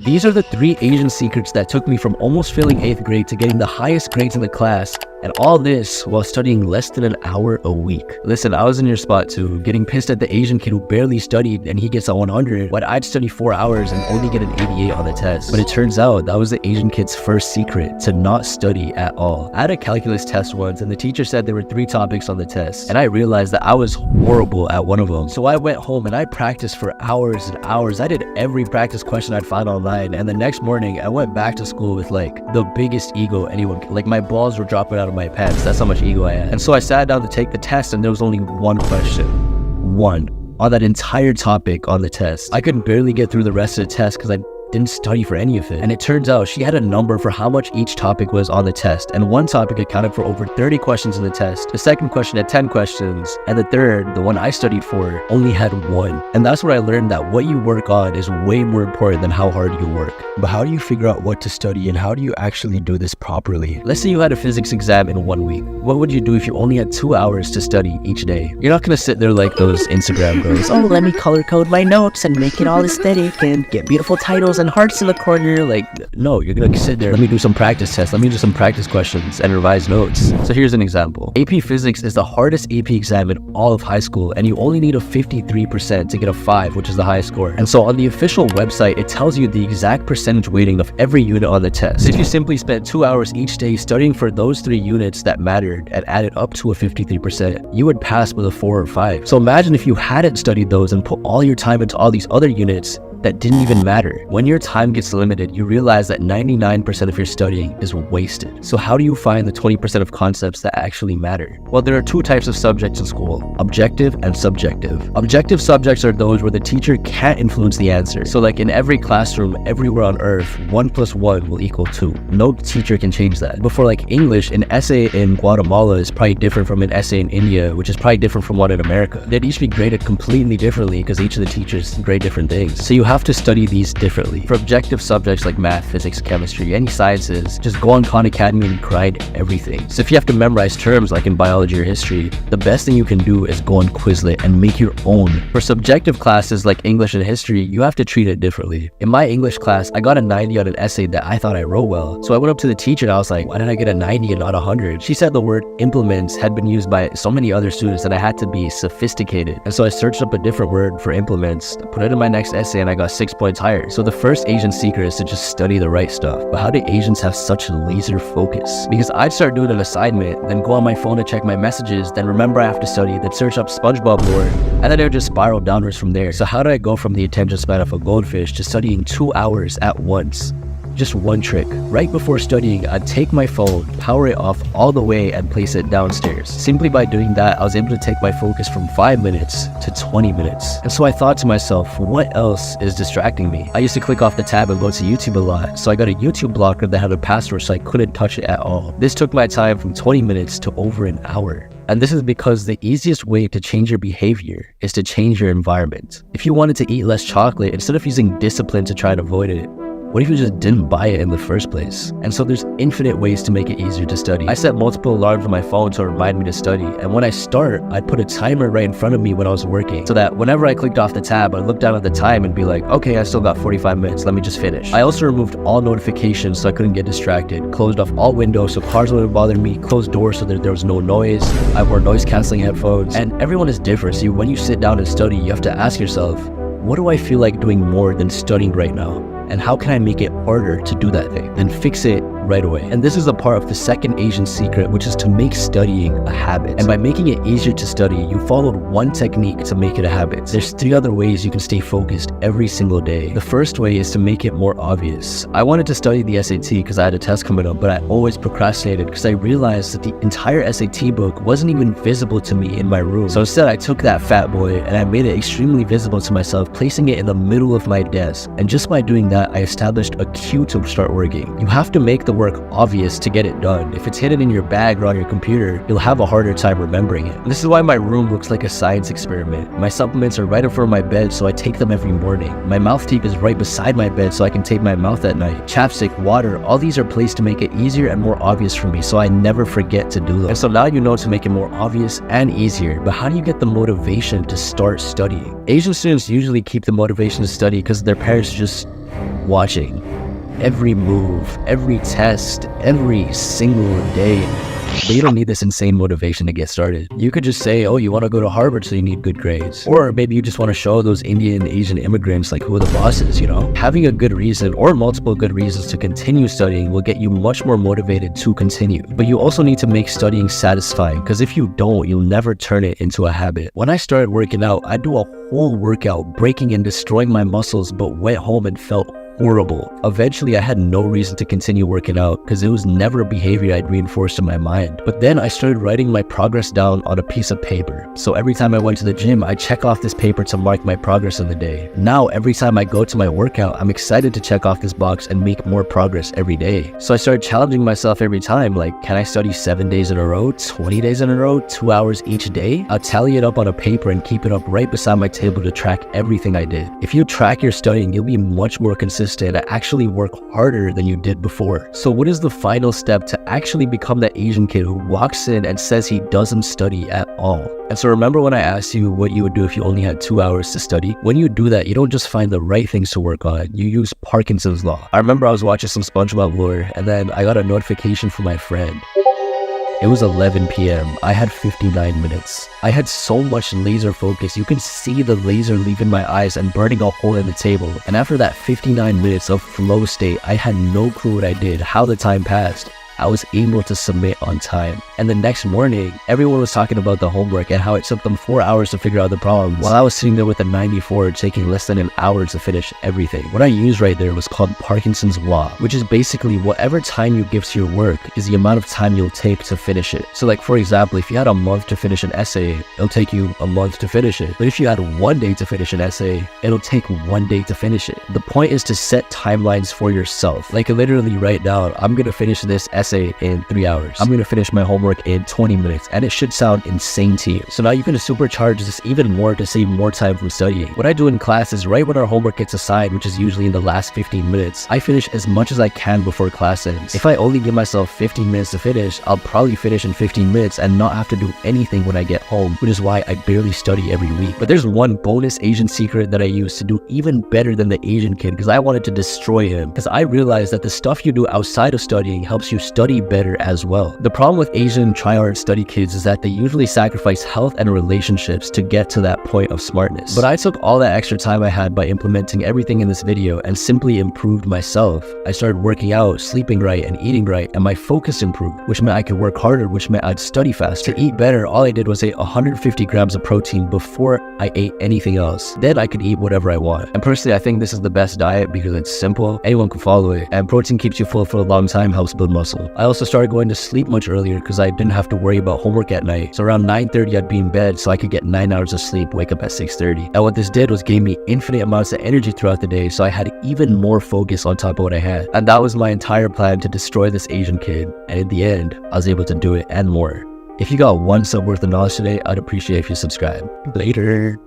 These are the 3 Asian secrets that took me from almost failing 8th grade to getting the highest grades in the class, and all this while studying less than an hour a week. Listen, I was in your spot too, getting pissed at the Asian kid who barely studied and he gets a 100, but I'd study 4 hours and only get an 88 on the test. But it turns out that was the Asian kid's first secret, to not study at all. I had a calculus test once and the teacher said there were 3 topics on the test, and I realized that I was horrible at one of them. So I went home and I practiced for hours and hours. I did every practice question I'd find online, and the next morning I went back to school with like the biggest ego anyone could. Like my balls were dropping out of my pants. That's how much ego I had. And so I sat down to take the test and there was only one question. One. On that entire topic on the test. I could barely get through the rest of the test because I didn't study for any of it. And it turns out she had a number for how much each topic was on the test, and one topic accounted for over 30 questions in the test. The second question had 10 questions, and the third, the one I studied for, only had 1. And that's where I learned that what you work on is way more important than how hard you work. But how do you figure out what to study, and how do you actually do this properly? Let's say you had a physics exam in 1 week. What would you do if you only had 2 hours to study each day? You're not gonna sit there like those Instagram girls. Oh, let me color code my notes and make it all aesthetic and get beautiful titles and hearts in the corner. Like, no, you're gonna sit there, let me do some practice tests, let me do some practice questions and revise notes. So here's an example. AP Physics is the hardest AP exam in all of high school, and you only need a 53% to get a 5, which is the highest score. And so on the official website, it tells you the exact percentage weighting of every unit on the test. If you simply spent 2 hours each day studying for those 3 units that mattered and added up to a 53%, you would pass with a 4 or 5. So imagine if you hadn't studied those and put all your time into all these other units that didn't even matter. When your time gets limited, you realize that 99% of your studying is wasted. So how do you find the 20% of concepts that actually matter? Well, there are 2 types of subjects in school, objective and subjective. Objective subjects are those where the teacher can't influence the answer. So like in every classroom, everywhere on earth, 1 + 1 will equal 2. No teacher can change that. But for like English, an essay in Guatemala is probably different from an essay in India, which is probably different from one in America. They'd each be graded completely differently because each of the teachers grade different things. So you have to study these differently. For objective subjects like math, physics, chemistry, any sciences, just go on Khan Academy and grind everything. So if you have to memorize terms like in biology or history, the best thing you can do is go on Quizlet and make your own. For subjective classes like English and history, you have to treat it differently. In my English class, I got a 90 on an essay that I thought I wrote well. So I went up to the teacher and I was like, why did I get a 90 and not 100? She said the word implements had been used by so many other students that I had to be sophisticated. And so I searched up a different word for implements, put it in my next essay, and I got 6 points higher. So the first Asian secret is to just study the right stuff. But how do Asians have such laser focus? Because I'd start doing an assignment, then go on my phone to check my messages, then remember I have to study, then search up SpongeBob lore, and then it would just spiral downwards from there. So how do I go from the attention span of a goldfish to studying 2 hours at once? Just one trick. Right before studying, I'd take my phone, power it off all the way, and place it downstairs. Simply by doing that, I was able to take my focus from 5 minutes to 20 minutes. And so I thought to myself, what else is distracting me? I used to click off the tab and go to YouTube a lot, so I got a YouTube blocker that had a password so I couldn't touch it at all. This took my time from 20 minutes to over an hour. And this is because the easiest way to change your behavior is to change your environment. If you wanted to eat less chocolate, instead of using discipline to try and avoid it, what if you just didn't buy it in the first place? And so there's infinite ways to make it easier to study. I set multiple alarms on my phone to remind me to study. And when I start, I'd put a timer right in front of me when I was working, so that whenever I clicked off the tab, I'd look down at the time and be like, okay, I still got 45 minutes. Let me just finish. I also removed all notifications so I couldn't get distracted, closed off all windows so cars wouldn't bother me, closed doors so that there was no noise. I wore noise canceling headphones. And everyone is different. So when you sit down and study, you have to ask yourself, what do I feel like doing more than studying right now? And how can I make it harder to do that thing? Then fix it right away. And this is a part of the second Asian secret, which is to make studying a habit. And by making it easier to study, you followed one technique to make it a habit. There's 3 other ways you can stay focused every single day. The first way is to make it more obvious. I wanted to study the SAT because I had a test coming up, but I always procrastinated because I realized that the entire SAT book wasn't even visible to me in my room. So instead, I took that fat boy and I made it extremely visible to myself, placing it in the middle of my desk. And just by doing that, I established a cue to start working. You have to make the work obvious to get it done. If it's hidden in your bag or on your computer, you'll have a harder time remembering it. And this is why my room looks like a science experiment. My supplements are right in front of my bed, so I take them every morning. My mouth tape is right beside my bed, so I can tape my mouth at night. Chapstick, water, all these are placed to make it easier and more obvious for me, so I never forget to do them. And so now you know to make it more obvious and easier, but how do you get the motivation to start studying? Asian students usually keep the motivation to study because their parents just watching every move, every test, every single day. But you don't need this insane motivation to get started. You could just say, oh, you want to go to Harvard, so you need good grades. Or maybe you just want to show those Indian, Asian immigrants like who are the bosses, you know? Having a good reason or multiple good reasons to continue studying will get you much more motivated to continue. But you also need to make studying satisfying, because if you don't, you'll never turn it into a habit. When I started working out, I'd do a whole workout, breaking and destroying my muscles, but went home and felt horrible. Eventually, I had no reason to continue working out because it was never a behavior I'd reinforced in my mind. But then I started writing my progress down on a piece of paper. So every time I went to the gym, I check off this paper to mark my progress of the day. Now, every time I go to my workout, I'm excited to check off this box and make more progress every day. So I started challenging myself every time, like, can I study 7 days in a row, 20 days in a row, 2 hours each day? I'll tally it up on a paper and keep it up right beside my table to track everything I did. If you track your studying, you'll be much more consistent and actually work harder than you did before. So what is the final step to actually become that Asian kid who walks in and says he doesn't study at all? And so remember when I asked you what you would do if you only had 2 hours to study? When you do that, you don't just find the right things to work on, you use Parkinson's law. I remember I was watching some SpongeBob lore and then I got a notification from my friend. It was 11 p.m. I had 59 minutes. I had so much laser focus. You can see the laser leaving my eyes and burning a hole in the table. And after that 59 minutes of flow state, I had no clue what I did, how the time passed. I was able to submit on time. And the next morning, everyone was talking about the homework and how it took them 4 hours to figure out the problems, while I was sitting there with a 94, taking less than an hour to finish everything. What I used right there was called Parkinson's law, which is basically whatever time you give to your work is the amount of time you'll take to finish it. So like, for example, if you had a month to finish an essay, it'll take you a month to finish it. But if you had 1 day to finish an essay, it'll take 1 day to finish it. The point is to set timelines for yourself. Like literally write down, I'm gonna finish this essay in 3 hours. I'm gonna finish my homework in 20 minutes, and it should sound insane to you. So now you can supercharge this even more to save more time from studying. What I do in class is right when our homework gets assigned, which is usually in the last 15 minutes, I finish as much as I can before class ends. If I only give myself 15 minutes to finish, I'll probably finish in 15 minutes and not have to do anything when I get home, which is why I barely study every week. But there's one bonus Asian secret that I use to do even better than the Asian kid, because I wanted to destroy him, because I realized that the stuff you do outside of studying helps you study better as well. The problem with Asian try-hard study kids is that they usually sacrifice health and relationships to get to that point of smartness. But I took all that extra time I had by implementing everything in this video and simply improved myself. I started working out, sleeping right, and eating right, and my focus improved, which meant I could work harder, which meant I'd study faster. To eat better, all I did was eat 150 grams of protein before I ate anything else. Then I could eat whatever I want. And personally, I think this is the best diet because it's simple, anyone can follow it, and protein keeps you full for a long time, helps build muscle. I also started going to sleep much earlier because I didn't have to worry about homework at night. So around 9:30 I'd be in bed so I could get 9 hours of sleep, wake up at 6:30. And what this did was gave me infinite amounts of energy throughout the day, so I had even more focus on top of what I had. And that was my entire plan to destroy this Asian kid. And in the end, I was able to do it and more. If you got one sub worth of knowledge today, I'd appreciate if you subscribe. Later.